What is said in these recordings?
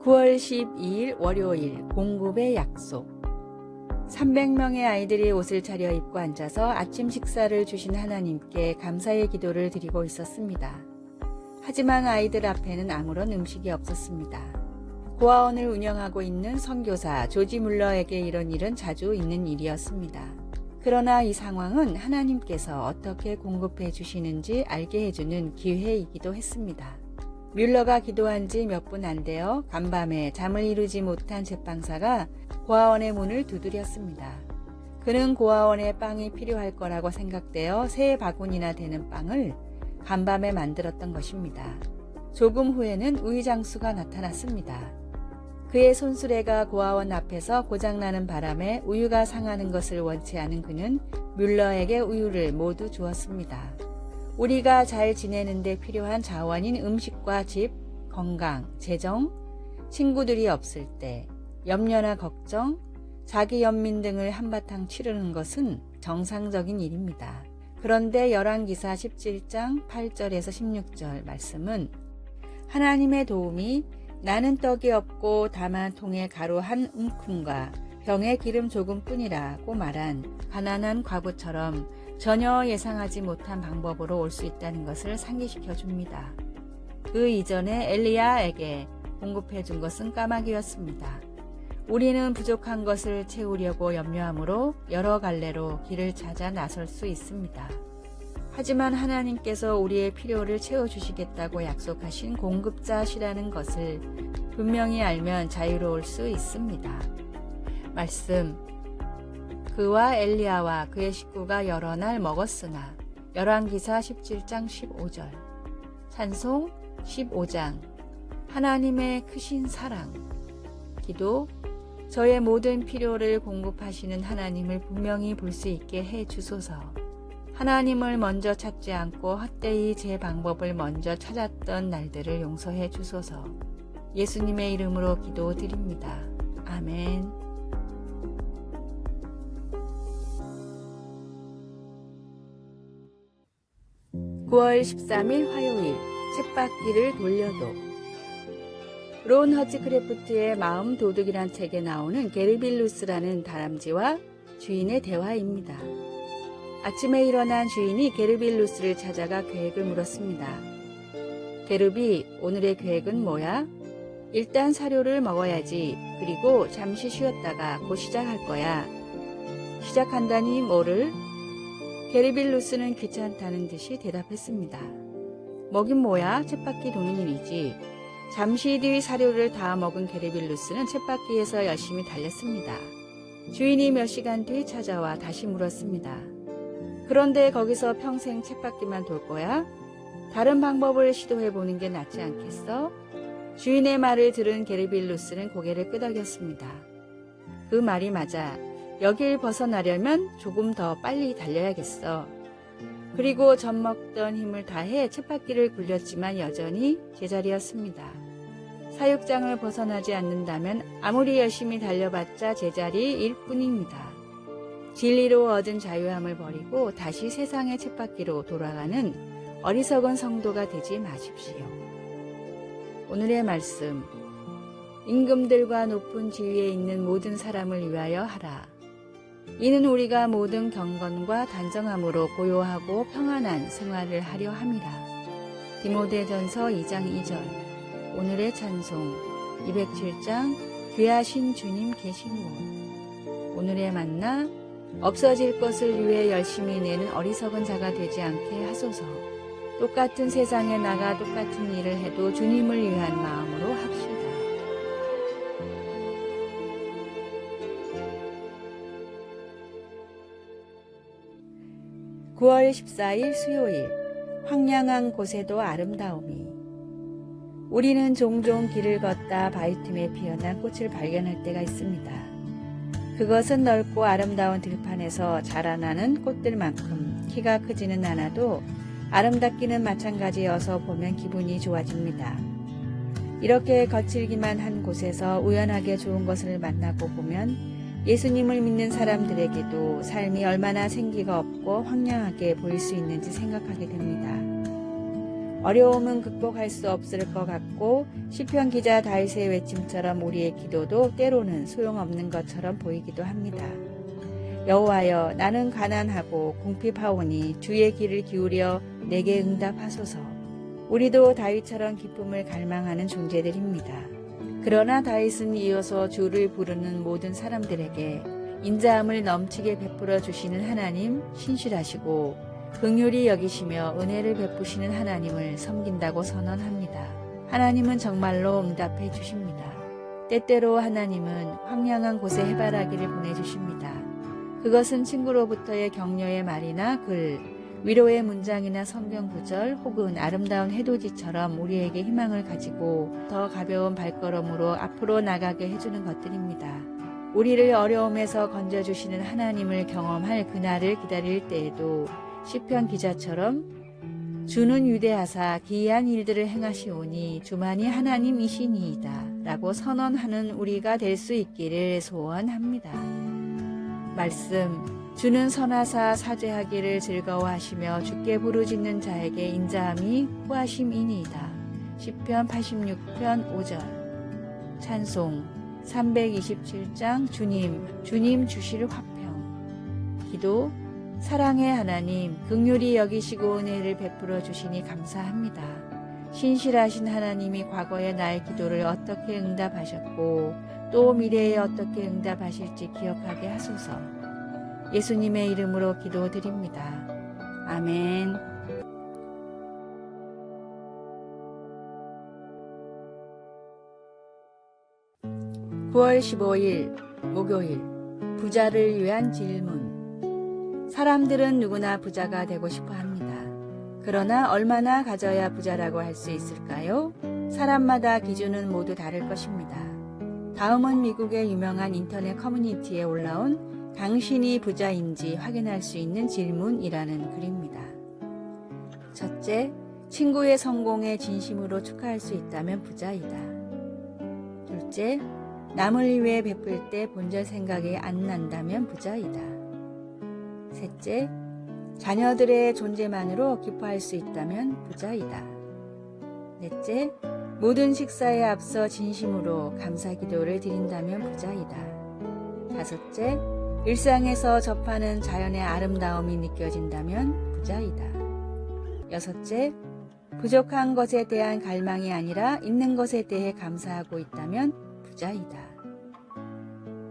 9월 12일 월요일 공급의 약속. 300명의 아이들이 옷을 차려입고 앉아서 아침 식사를 주신 하나님께 감사의 기도를 드리고 있었습니다. 하지만 아이들 앞에는 아무런 음식이 없었습니다. 고아원을 운영하고 있는 선교사 조지 물러에게 이런 일은 자주 있는 일이었습니다. 그러나 이 상황은 하나님께서 어떻게 공급해 주시는지 알게 해주는 기회이기도 했습니다. 뮬러가 기도한 지 몇 분 안 되어 간밤에 잠을 이루지 못한 제빵사가 고아원의 문을 두드렸습니다. 그는 고아원에 빵이 필요할 거라고 생각되어 3바구니나 되는 빵을 간밤에 만들었던 것입니다. 조금 후에는 우유장수가 나타났습니다. 그의 손수레가 고아원 앞에서 고장나는 바람에 우유가 상하는 것을 원치 않은 그는 뮬러에게 우유를 모두 주었습니다. 우리가 잘 지내는 데 필요한 자원인 음식과 집, 건강, 재정, 친구들이 없을 때, 염려나 걱정, 자기 연민 등을 한바탕 치르는 것은 정상적인 일입니다. 그런데 열왕기사 17장 8절에서 16절 말씀은 하나님의 도움이 나는 떡이 없고 다만 통에 가루 한 움큼과 병에 기름 조금뿐이라고 말한 가난한 과부처럼 전혀 예상하지 못한 방법으로 올 수 있다는 것을 상기시켜 줍니다. 그 이전에 엘리야에게 공급해 준 것은 까마귀였습니다. 우리는 부족한 것을 채우려고 염려하므로 여러 갈래로 길을 찾아 나설 수 있습니다. 하지만 하나님께서 우리의 필요를 채워주시겠다고 약속하신 공급자시라는 것을 분명히 알면 자유로울 수 있습니다. 말씀. 그와 엘리야와 그의 식구가 여러 날 먹었으나 열왕기사 17장 15절. 찬송 15장. 하나님의 크신 사랑. 기도. 저의 모든 필요를 공급하시는 하나님을 분명히 볼 수 있게 해 주소서. 하나님을 먼저 찾지 않고 헛되이 제 방법을 먼저 찾았던 날들을 용서해 주소서. 예수님의 이름으로 기도드립니다. 아멘. 9월 13일 화요일 쳇바퀴를 돌려도. 론 허치크래프트의 마음 도둑이란 책에 나오는 게르빌루스라는 다람쥐와 주인의 대화입니다. 아침에 일어난 주인이 게르빌루스를 찾아가 계획을 물었습니다. 게르비, 오늘의 계획은 뭐야? 일단 사료를 먹어야지. 그리고 잠시 쉬었다가 곧 시작할 거야. 시작한다니 뭐를? 게르빌루스는 귀찮다는 듯이 대답했습니다. 먹긴 뭐야? 쳇바퀴 도는 일이지. 잠시 뒤 사료를 다 먹은 게르빌루스는 쳇바퀴에서 열심히 달렸습니다. 주인이 몇 시간 뒤 찾아와 다시 물었습니다. 그런데 거기서 평생 쳇바퀴만 돌 거야? 다른 방법을 시도해보는 게 낫지 않겠어? 주인의 말을 들은 게르빌루스는 고개를 끄덕였습니다. 그 말이 맞아. 여길 벗어나려면 조금 더 빨리 달려야겠어. 그리고 젖먹던 힘을 다해 쳇바퀴를 굴렸지만 여전히 제자리였습니다. 사육장을 벗어나지 않는다면 아무리 열심히 달려봤자 제자리일 뿐입니다. 진리로 얻은 자유함을 버리고 다시 세상의 쳇바퀴로 돌아가는 어리석은 성도가 되지 마십시오. 오늘의 말씀. 임금들과 높은 지위에 있는 모든 사람을 위하여 하라. 이는 우리가 모든 경건과 단정함으로 고요하고 평안한 생활을 하려 함이라. 디모데전서 2장 2절. 오늘의 찬송 207장 귀하신 주님 계신 곳. 오늘의 만나. 없어질 것을 위해 열심히 내는 어리석은 자가 되지 않게 하소서. 똑같은 세상에 나가 똑같은 일을 해도 주님을 위한 마음으로 합시다. 9월 14일 수요일 황량한 곳에도 아름다움이. 우리는 종종 길을 걷다 바위 틈에 피어난 꽃을 발견할 때가 있습니다. 그것은 넓고 아름다운 들판에서 자라나는 꽃들만큼 키가 크지는 않아도 아름답기는 마찬가지여서 보면 기분이 좋아집니다. 이렇게 거칠기만 한 곳에서 우연하게 좋은 것을 만나고 보면 예수님을 믿는 사람들에게도 삶이 얼마나 생기가 없고 황량하게 보일 수 있는지 생각하게 됩니다. 어려움은 극복할 수 없을 것 같고 시편 기자 다윗의 외침처럼 우리의 기도도 때로는 소용없는 것처럼 보이기도 합니다. 여호와여, 나는 가난하고 궁핍하오니 주의 귀를 기울여 내게 응답하소서. 우리도 다윗처럼 기쁨을 갈망하는 존재들입니다. 그러나 다윗은 이어서 주를 부르는 모든 사람들에게 인자함을 넘치게 베풀어 주시는 하나님, 신실하시고 긍휼히 여기시며 은혜를 베푸시는 하나님을 섬긴다고 선언합니다. 하나님은 정말로 응답해 주십니다. 때때로 하나님은 황량한 곳에 해바라기를 보내주십니다. 그것은 친구로부터의 격려의 말이나 글, 위로의 문장이나 성경 구절 혹은 아름다운 해돋이처럼 우리에게 희망을 가지고 더 가벼운 발걸음으로 앞으로 나가게 해주는 것들입니다. 우리를 어려움에서 건져주시는 하나님을 경험할 그날을 기다릴 때에도 시편 기자처럼 주는 위대하사 기이한 일들을 행하시오니 주만이 하나님이시니이다 라고 선언하는 우리가 될 수 있기를 소원합니다. 말씀, 주는 선하사 사죄하기를 즐거워하시며 주께 부르짖는 자에게 인자함이 후하심이니이다. 시편 86편 5절. 찬송 327장 주님 주실 화평. 기도, 사랑의 하나님, 긍휼히 여기시고 은혜를 베풀어 주시니 감사합니다. 신실하신 하나님이 과거의 나의 기도를 어떻게 응답하셨고 또 미래에 어떻게 응답하실지 기억하게 하소서. 예수님의 이름으로 기도드립니다. 아멘. 9월 15일 목요일, 부자를 위한 질문. 사람들은 누구나 부자가 되고 싶어 합니다. 그러나 얼마나 가져야 부자라고 할 수 있을까요? 사람마다 기준은 모두 다를 것입니다. 다음은 미국의 유명한 인터넷 커뮤니티에 올라온 당신이 부자인지 확인할 수 있는 질문이라는 글입니다. 첫째, 친구의 성공에 진심으로 축하할 수 있다면 부자이다. 둘째, 남을 위해 베풀 때 본절 생각이 안 난다면 부자이다. 셋째, 자녀들의 존재만으로 기뻐할 수 있다면 부자이다. 넷째, 모든 식사에 앞서 진심으로 감사 기도를 드린다면 부자이다. 다섯째, 일상에서 접하는 자연의 아름다움이 느껴진다면 부자이다. 여섯째, 부족한 것에 대한 갈망이 아니라 있는 것에 대해 감사하고 있다면 부자이다.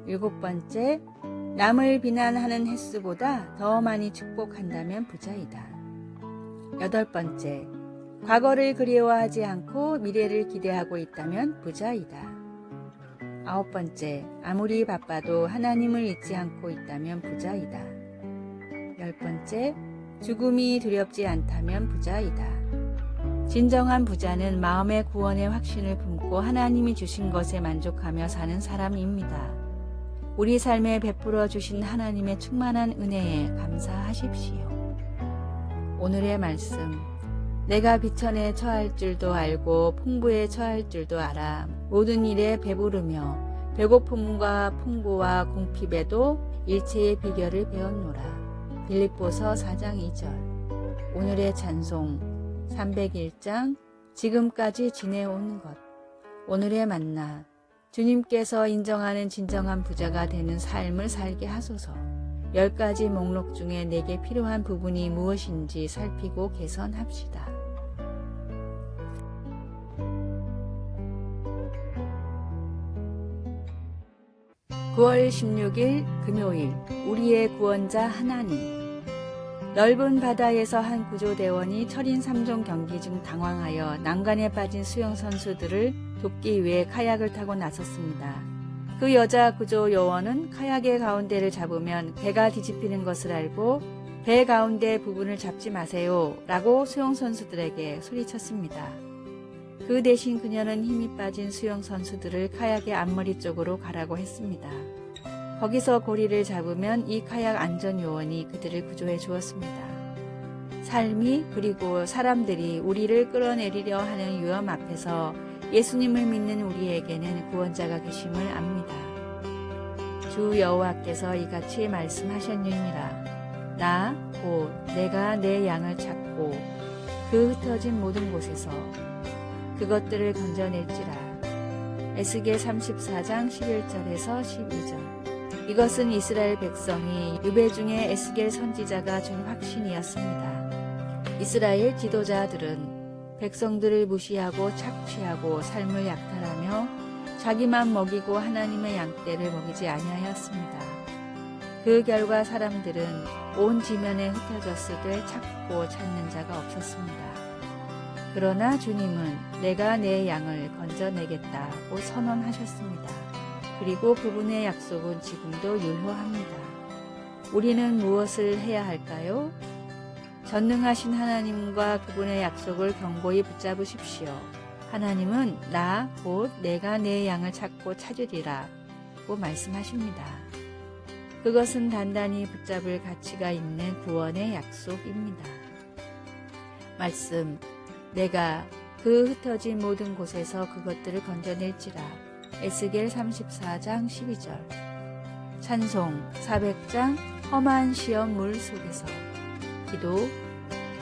일곱 번째, 남을 비난하는 횟수보다 더 많이 축복한다면 부자이다. 여덟 번째, 과거를 그리워하지 않고 미래를 기대하고 있다면 부자이다. 아홉 번째, 아무리 바빠도 하나님을 잊지 않고 있다면 부자이다. 열 번째, 죽음이 두렵지 않다면 부자이다. 진정한 부자는 마음의 구원의 확신을 품고 하나님이 주신 것에 만족하며 사는 사람입니다. 우리 삶에 베풀어 주신 하나님의 충만한 은혜에 감사하십시오. 오늘의 말씀. 내가 비천에 처할 줄도 알고 풍부에 처할 줄도 알아. 모든 일에 배부르며 배고픔과 풍부와 궁핍에도 일체의 비결을 배웠노라. 빌립보서 4장 2절. 오늘의 찬송 301장 지금까지 지내온 것. 오늘의 만나. 주님께서 인정하는 진정한 부자가 되는 삶을 살게 하소서. 10가지 목록 중에 내게 필요한 부분이 무엇인지 살피고 개선합시다. 9월 16일 금요일, 우리의 구원자 하나님. 넓은 바다에서 한 구조대원이 철인 3종 경기 중 당황하여 난관에 빠진 수영선수들을 돕기 위해 카약을 타고 나섰습니다. 그 여자 구조 요원은 카약의 가운데를 잡으면 배가 뒤집히는 것을 알고 배 가운데 부분을 잡지 마세요 라고 수영선수들에게 소리쳤습니다. 그 대신 그녀는 힘이 빠진 수영선수들을 카약의 앞머리 쪽으로 가라고 했습니다. 거기서 고리를 잡으면 이 카약 안전요원이 그들을 구조해 주었습니다. 삶이 그리고 사람들이 우리를 끌어내리려 하는 위험 앞에서 예수님을 믿는 우리에게는 구원자가 계심을 압니다. 주 여호와께서 이같이 말씀하셨느니라. 나 곧 내가 내 양을 찾고 그 흩어진 모든 곳에서 그것들을 건져낼지라. 에스겔 34장 11절에서 12절. 이것은 이스라엘 백성이 유배 중에 에스겔 선지자가 준 확신이었습니다. 이스라엘 지도자들은 백성들을 무시하고 착취하고 삶을 약탈하며 자기만 먹이고 하나님의 양떼를 먹이지 아니하였습니다. 그 결과 사람들은 온 지면에 흩어졌으되 찾고 찾는 자가 없었습니다. 그러나 주님은 내가 내 양을 건져내겠다고 선언하셨습니다. 그리고 그분의 약속은 지금도 유효합니다. 우리는 무엇을 해야 할까요? 전능하신 하나님과 그분의 약속을 견고히 붙잡으십시오. 하나님은 나 곧 내가 내 양을 찾고 찾으리라고 말씀하십니다. 그것은 단단히 붙잡을 가치가 있는 구원의 약속입니다. 말씀, 내가 그 흩어진 모든 곳에서 그것들을 건져낼지라. 에스겔 34장 12절. 찬송 400장 험한 시험 물 속에서. 기도,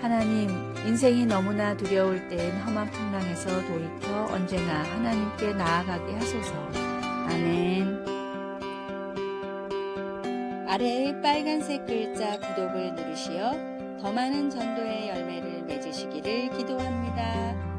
하나님, 인생이 너무나 두려울 때엔 험한 풍랑에서 돌이켜 언제나 하나님께 나아가게 하소서. 아멘. 아래의 빨간색 글자 구독을 누르시어 더 많은 전도의 열매를 맺으시기를 기도합니다.